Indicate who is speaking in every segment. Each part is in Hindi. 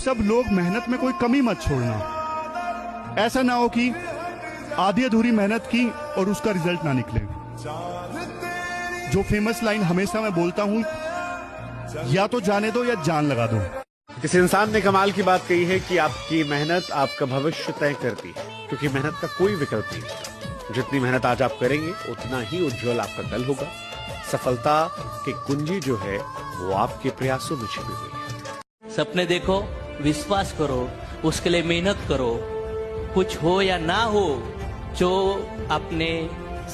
Speaker 1: सब लोग मेहनत में कोई कमी मत छोड़ना। ऐसा ना हो कि आधी अधूरी मेहनत की और उसका रिजल्ट ना निकले। जो फेमस लाइन हमेशा मैं बोलता हूं, या तो जाने दो या जान लगा दो।
Speaker 2: किसी इंसान ने कमाल की बात कही है कि आपकी मेहनत आपका भविष्य तय करती है, क्योंकि मेहनत का कोई विकल्प नहीं। जितनी मेहनत आज आप करेंगे उतना ही उज्जवल आपका कल होगा। सफलता की कुंजी जो है वो आपके प्रयासों में छिपी हुई है।
Speaker 3: सपने देखो, विश्वास करो, उसके लिए मेहनत करो। कुछ हो या ना हो, जो आपने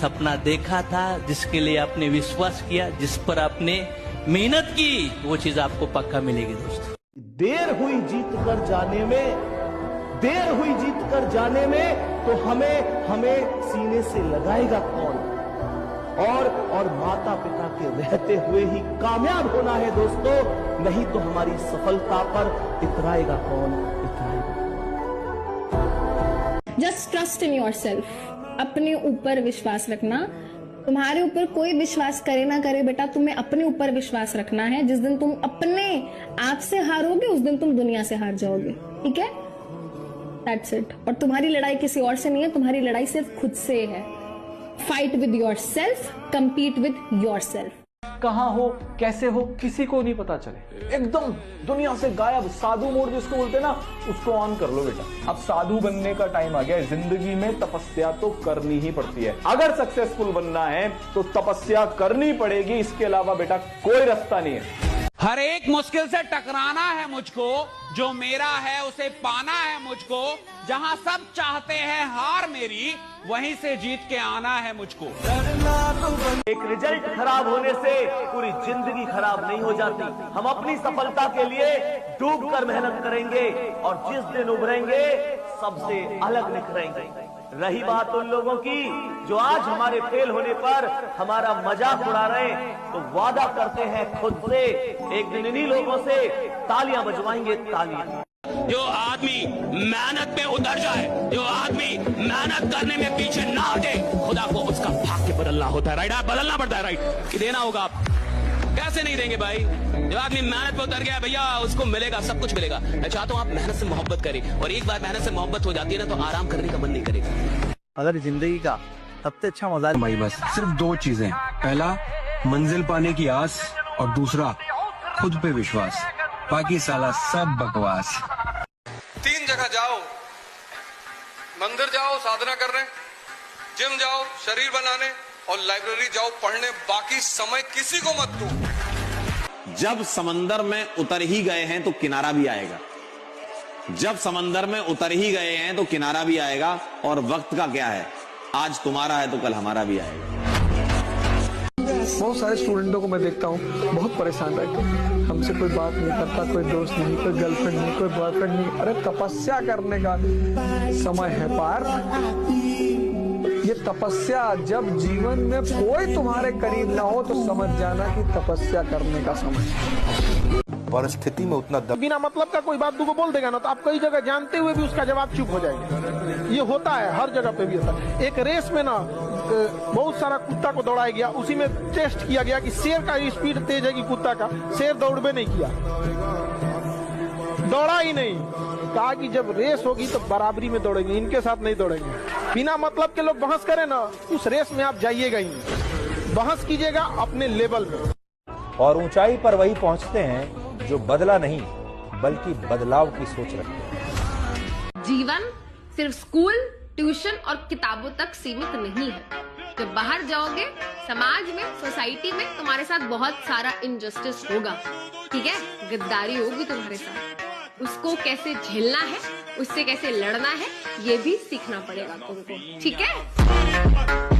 Speaker 3: सपना देखा था, जिसके लिए आपने विश्वास किया, जिस पर आपने मेहनत की, वो चीज आपको पक्का मिलेगी दोस्तों।
Speaker 4: देर हुई जीत कर जाने में, देर हुई जीत कर जाने में, तो हमें सीने से लगाएगा कौन? और माता पिता के रहते हुए ही कामयाब होना है दोस्तों, नहीं तो हमारी सफलता पर इतराएगा कौन?
Speaker 5: Just trust in yourself. अपने ऊपर विश्वास रखना। तुम्हारे ऊपर कोई विश्वास करे ना करे बेटा, तुम्हें अपने ऊपर विश्वास रखना है। जिस दिन तुम अपने आप से हारोगे, उस दिन तुम दुनिया से हार जाओगे। ठीक है? That's it। और तुम्हारी लड़ाई किसी और से नहीं है, तुम्हारी लड़ाई सिर्फ खुद से है। Fight with yourself, compete with yourself.
Speaker 6: कहाँ हो, कैसे हो, किसी को नहीं पता चले, एकदम दुनिया से गायब। साधु मोड जिसको बोलते हैं ना, उसको ऑन कर लो बेटा। अब साधु बनने का टाइम आ गया है। जिंदगी में तपस्या तो करनी ही पड़ती है। अगर सक्सेसफुल बनना है तो तपस्या करनी पड़ेगी, इसके अलावा बेटा कोई रास्ता नहीं है।
Speaker 7: हर एक मुश्किल से टकराना है मुझको, जो मेरा है उसे पाना है मुझको। जहां सब चाहते हैं हार मेरी, वहीं से जीत के आना है मुझको।
Speaker 4: एक रिजल्ट खराब होने से पूरी जिंदगी खराब नहीं हो जाती। हम अपनी सफलता के लिए डूब कर मेहनत करेंगे और जिस दिन उभरेंगे सबसे अलग निखरेंगे। रही बात उन लोगों की जो आज हमारे फेल होने पर हमारा मजाक उड़ा रहे, तो वादा करते हैं खुद से, एक दिन इन्हीं लोगों से तालियां बजवाएंगे, तालियां।
Speaker 7: जो आदमी मेहनत पे उतर जाए, जो आदमी मेहनत करने में पीछे ना हटे, खुदा को उसका भाग्य बदलना होता है। राइट? बदलना पड़ता है। राइट? कि देना होगा। आप कैसे नहीं देंगे भाई? जो आदमी मेहनत पे उतर गया भैया, उसको मिलेगा, सब कुछ मिलेगा। मैं चाहता हूँ आप मेहनत से मोहब्बत करें, और एक बार मेहनत से मोहब्बत हो जाती है ना, तो आराम करने का मन नहीं करेगा।
Speaker 8: अगर जिंदगी का सबसे अच्छा मजा
Speaker 9: भाई बस सिर्फ दो चीजें, पहला मंजिल पाने की आस और दूसरा खुद पे विश्वास। बाकी साला सब बकवास।
Speaker 10: 3 जगह जाओ, मंदिर जाओ साधना करने, जिम जाओ शरीर बनाने, और लाइब्रेरी जाओ पढ़ने। बाकी समय किसी को मत दो।
Speaker 11: जब समंदर में उतर ही गए हैं तो किनारा भी आएगा। जब समंदर में उतर ही गए हैं तो किनारा भी आएगा। और वक्त का क्या है, आज तुम्हारा है तो कल हमारा भी आएगा।
Speaker 12: बहुत सारे स्टूडेंटों को मैं देखता हूँ, बहुत परेशान रहते हैं। हमसे कोई बात नहीं करता, कोई दोस्त नहीं, कोई गर्लफ्रेंड नहीं, कोई बॉयफ्रेंड नहीं। अरे तपस्या करने का समय है पार्थ। ये तपस्या, जब जीवन में कोई तुम्हारे करीब ना हो तो समझ जाना कि तपस्या करने का समय।
Speaker 13: परिस्थिति में उतना
Speaker 14: बिना मतलब का कोई बात दूगो बोल देगा ना, तो आप कई जगह जानते हुए भी उसका जवाब चुप हो जाएंगे। ये होता है, हर जगह पे भी होता है। एक रेस में ना बहुत सारा कुत्ता को दौड़ाया गया, उसी में टेस्ट किया गया कि शेर का स्पीड तेज है कि कुत्ता का। शेर दौड़बे नहीं किया, दौड़ा ही नहीं। कहा कि जब रेस होगी तो बराबरी में दौड़ेंगे, इनके साथ नहीं दौड़ेंगे। बिना मतलब के लोग बहस करें ना, उस रेस में आप जाइएगा ही नहीं। बहस कीजिएगा अपने लेवल में।
Speaker 6: और ऊंचाई पर वही पहुंचते हैं जो बदला नहीं बल्कि बदलाव की सोच रखते हैं।
Speaker 15: जीवन सिर्फ स्कूल, ट्यूशन और किताबों तक सीमित नहीं है। जब बाहर जाओगे, समाज में, सोसाइटी में तुम्हारे साथ बहुत सारा इनजस्टिस होगा। ठीक है? गद्दारी होगी तुम्हारे साथ। उसको कैसे झेलना है, उससे कैसे लड़ना है, ये भी सीखना पड़ेगा तुमको। ठीक है?